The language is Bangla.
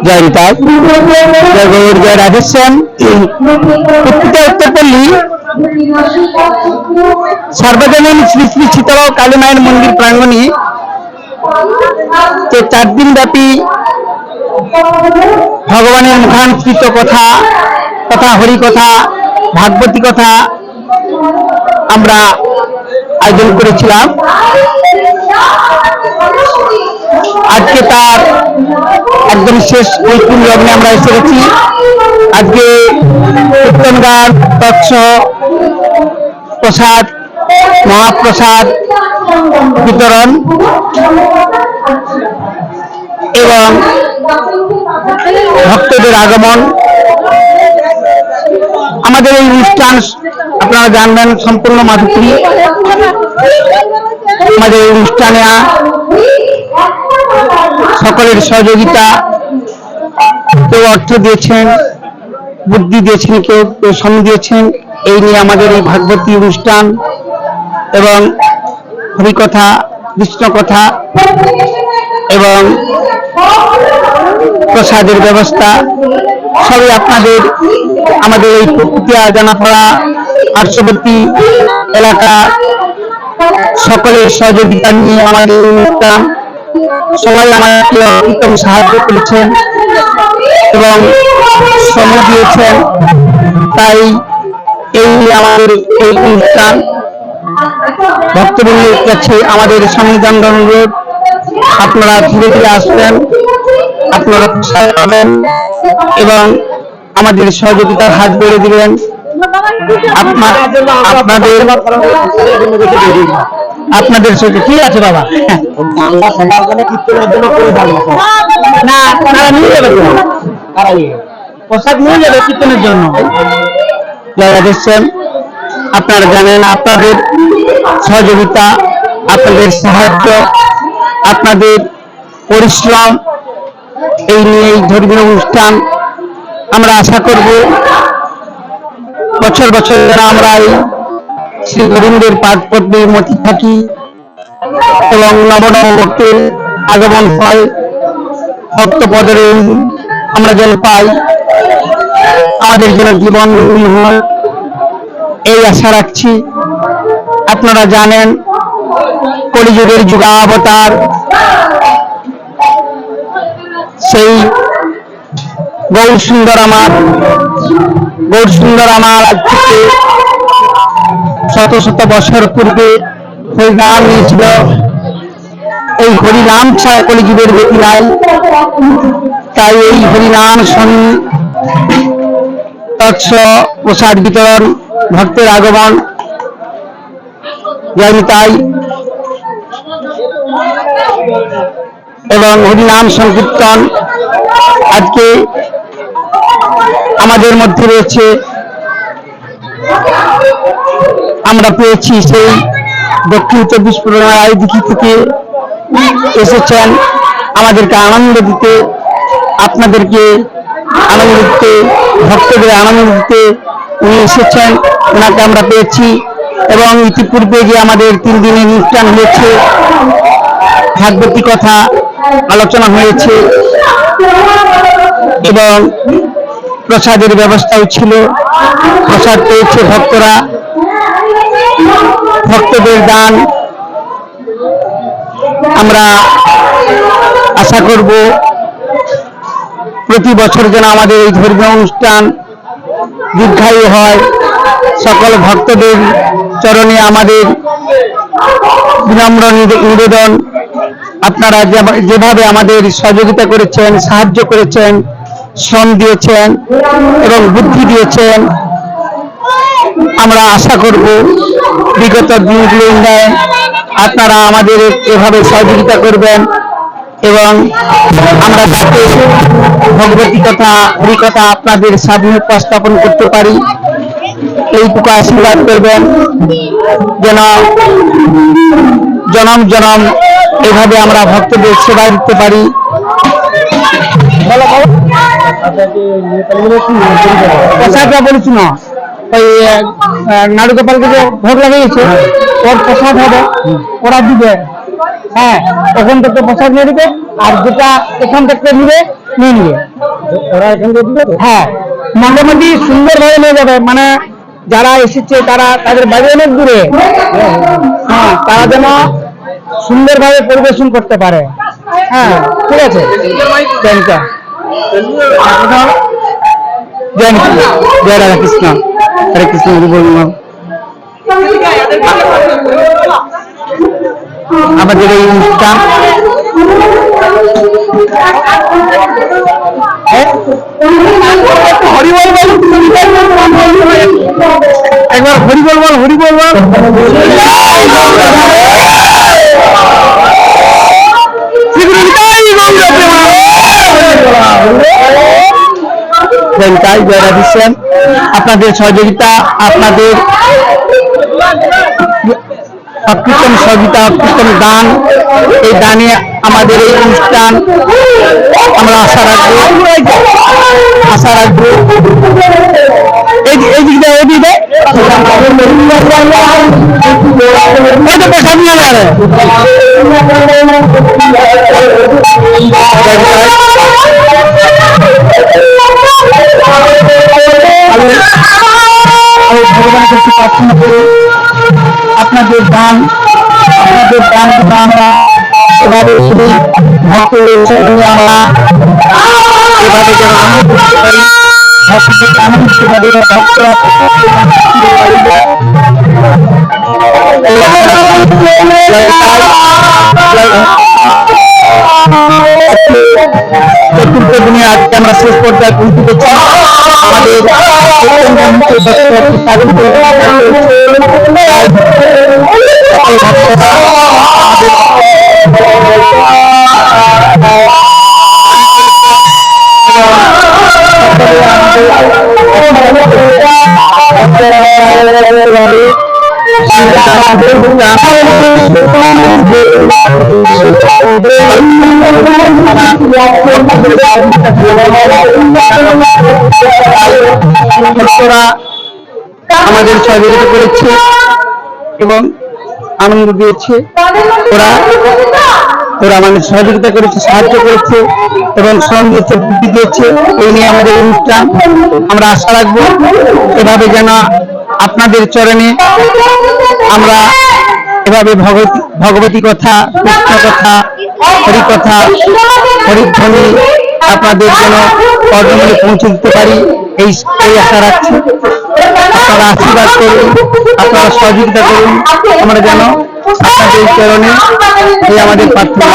জয় নিতাই, জয় গৌর, জয় রাধেশ্যাম। প্রত্যেকটা উত্তরপল্লী সার্বজনীন শ্রী শ্রী শীতলা কালী মায়ের মন্দির প্রাঙ্গণে যে 4 দিন ব্যাপী ভগবানের মুখানুসৃত কথা তথা হরিকথা, ভাগবতী কথা আমরা আয়োজন করেছিলাম। আজকে তার একদম শেষ পরিপূর্ণ লগ্নে আমরা এসে গেছি। আজকে কীর্তন গান, তৎসহ প্রসাদ, মহাপ্রসাদ বিতরণ এবং ভক্তদের আগমন। আমাদের এই অনুষ্ঠান আপনারা জানবেন সম্পূর্ণ মাধুরী। আমাদের এই অনুষ্ঠানে সকলের সহযোগিতা, কেউ অর্থ দিয়েছেন, বুদ্ধি দিয়েছেন, কেউ শ্রম দিয়েছেন। এই নিয়ে আমাদের এই ভাগবতী অনুষ্ঠান এবং হরিকথা, কৃষ্ণ কথা এবং প্রসাদের ব্যবস্থা সবই আপনাদের আমাদের এই প্রকৃতিয়া জানাপড়া পার্শ্ববর্তী এলাকা সকলের সহযোগিতা নিয়ে আমাদের অনুষ্ঠান। সবাই আমাদেরকে উত্তম সাহায্য করেছেন এবং শ্রম দিয়েছেন। তাই এই আমাদের এই অনুষ্ঠান ভক্তবৃন্দের কাছে আমাদের সংবিধান অনুরোধ, আপনারা ধীরে ধীরে আসবেন, আপনারা প্রসাদ পাবেন এবং আমাদের সহযোগিতার হাত বেড়ে দিবেন। আপনাদের সঙ্গে ঠিক আছে বাবা, না তারা নিয়ে যাবে, প্রসাদ নিয়ে যাবে কীর্তনের জন্য। আপনারা জানেন, আপনাদের সহযোগিতা, আপনাদের সাহায্য, আপনাদের পরিশ্রম এই নিয়ে এই ধর্মীয় অনুষ্ঠান আমরা আশা করব বছর বছর আমরা এই শ্রী গোবিন্দের পাদ পদ্মে মতি থাকি এবং নবনব ভক্তের আগমন হয়, ভক্তপদের আমরা যেন পাই, আমাদের যেন জীবন হয় এই আশা রাখছি। আপনারা জানেন কলিযুগের যুগাবতার সেই গৌর সুন্দর আমার আজ থেকে শত শত বছর পূর্বে হরিনাম নিয়েছিল। এই হরিনাম ছাড়া কলিযুগের গতি নাই। তাই এই হরিনাম তৎস প্রসাদ বিতরণ, ভক্তের আগমন, জয় নিতাই এবং হরিনাম সংকীর্তন আজকে আমাদের মধ্যে রয়েছে। আমরা পেয়েছি সেই দক্ষিণ 24 পরগনা রায়দিঘি থেকে এসেছেন আমাদেরকে আনন্দ দিতে, আপনাদেরকে আনন্দ দিতে, ভক্তদের আনন্দ দিতে উনি এসেছেন, ওনাকে আমরা পেয়েছি। এবং ইতিপূর্বে যে আমাদের 3 দিনের অনুষ্ঠান হয়েছে, ভাগবতী কথা আলোচনা হয়েছে এবং প্রসাদের ব্যবস্থাও ছিল। প্রসাদ পেয়েছে ভক্তরা, ভক্তদের দান। আমরা আশা করব প্রতি বছর যেন আমাদের এই ধর্মীয় অনুষ্ঠান দীর্ঘায়ু হয়। সকল ভক্তদের চরণে আমাদের বিনম্র নিবেদন, আপনারা যেভাবে আমাদের সহযোগিতা করেছেন, সাহায্য করেছেন, শ্রম দিয়েছেন এবং বুদ্ধি দিয়েছেন, আমরা আশা করব বিগত দিনগুলো আপনারা আমাদের এভাবে সহযোগিতা করবেন এবং আমরা যাতে ভগবতী কথা, হরিকথা আপনাদের সামনে উপস্থাপন করতে পারি, এইটুকু আশীর্বাদ করবেন যেন জনম জনম এভাবে আমরা ভক্তদের সেবা দিতে পারি। প্রসাদটা বলেছি না, ওই নাড়ুগোপালকে যে ভোগ লাগিয়েছে ওর প্রসাদ হবে, ওরা দিবে হ্যাঁ, ওখান থেকে প্রসাদ নিয়ে দিবে, আর যেটা এখান থেকে নিবে নিয়ে নিবে। ওরা এখান থেকে দিবে, হ্যাঁ মোটামুটি সুন্দরভাবে নিয়ে যাবে, মানে যারা এসেছে তারা তাদের বাড়ি অনেক দূরে, হ্যাঁ তারা যেন সুন্দরভাবে পরিবেশন করতে পারে। হ্যাঁ ঠিক আছে, জয় রাধা কৃষ্ণ, হরে কৃষ্ণ, হরি বল। আমাদের এই অনুষ্ঠান হরিবল বল, একবার হরিবল বল, হরিবল বল। আপনাদের সহযোগিতা, আপনাদের অকৃতম সহযোগিতা, অকৃতম দান, এই দানে আমাদের এই অনুষ্ঠান আমরা আশা রাখবো। এই দিকটা প্রসাদ নিয়ে যাবে। ভগবানের কাছে প্রার্থনা করি আপনাদের দান আমরা এভাবে শুধু ভক্ত আমরা এভাবে যেন আনন্দ করতে পারি, ভক্তদেরকে আনন্দ দিতে পারি, ভক্তরা চতুর্থ দিনে আজকে আমরা শেষ পর্যায়ে পৌঁছেছি। আমাদের আমাদের সহযোগিতা করেছে এবং আনন্দ দিয়েছে। ওরা আমাদের সহযোগিতা করেছে, সাহায্য করেছে এবং সঙ্গীত বুদ্ধি দিয়েছে। এই নিয়ে আমাদের অনুষ্ঠান আমরা আশা রাখবো এভাবে যেন আপনাদের চরণে আমরা এভাবে ভগবতী কথা, কৃষ্ণ কথা, হরি কথা, হরিধ্বনি আপনাদের যেন কর্ণমূলে পৌঁছে দিতে পারি, এই আশা রাখছি। আপনারা আশীর্বাদ করুন, আপনারা সহযোগিতা করুন, আমরা যেন আপনাদের চরণে এই আমাদের প্রার্থনা।